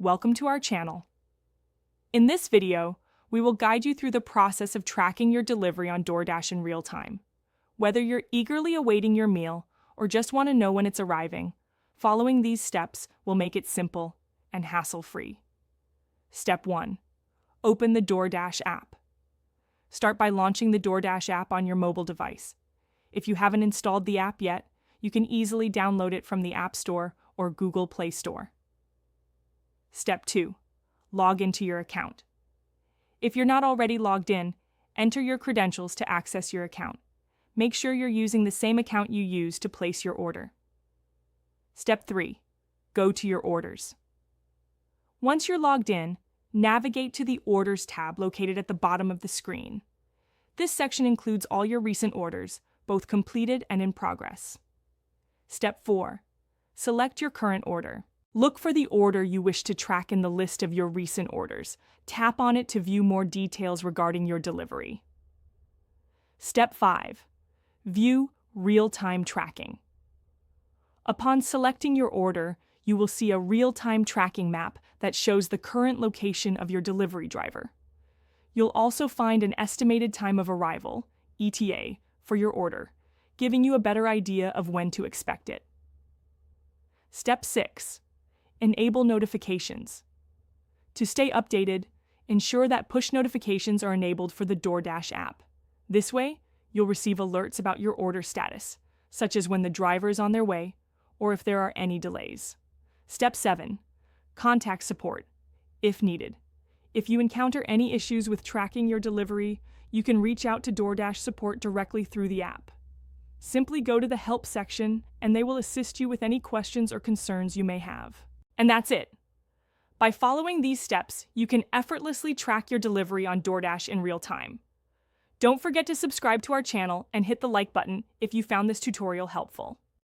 welcome to our channel. In this video, we will guide you through the process of tracking your delivery on DoorDash in real time. Whether you're eagerly awaiting your meal or just want to know when it's arriving, following these steps will make it simple and hassle-free. Step 1. Open the DoorDash app. Start by launching the DoorDash app on your mobile device. If you haven't installed the app yet, you can easily download it from the App Store or Google Play Store. Step 2. Log into your account. If you're not already logged in, enter your credentials to access your account. Make sure you're using the same account you used to place your order. Step 3. Go to your orders. Once you're logged in, navigate to the Orders tab located at the bottom of the screen. This section includes all your recent orders, both completed and in progress. Step 4. Select your current order. Look for the order you wish to track in the list of your recent orders. Tap on it to view more details regarding your delivery. Step 5. View real-time tracking. Upon selecting your order, you will see a real-time tracking map that shows the current location of your delivery driver. You'll also find an estimated time of arrival, ETA, for your order, giving you a better idea of when to expect it. Step 6. Enable notifications. To stay updated, ensure that push notifications are enabled for the DoorDash app. This way, you'll receive alerts about your order status, such as when the driver is on their way or if there are any delays. Step 7. Contact support, if needed. If you encounter any issues with tracking your delivery, you can reach out to DoorDash support directly through the app. Simply go to the Help section, and they will assist you with any questions or concerns you may have. And that's it. By following these steps, you can effortlessly track your delivery on DoorDash in real time. Don't forget to subscribe to our channel and hit the like button if you found this tutorial helpful.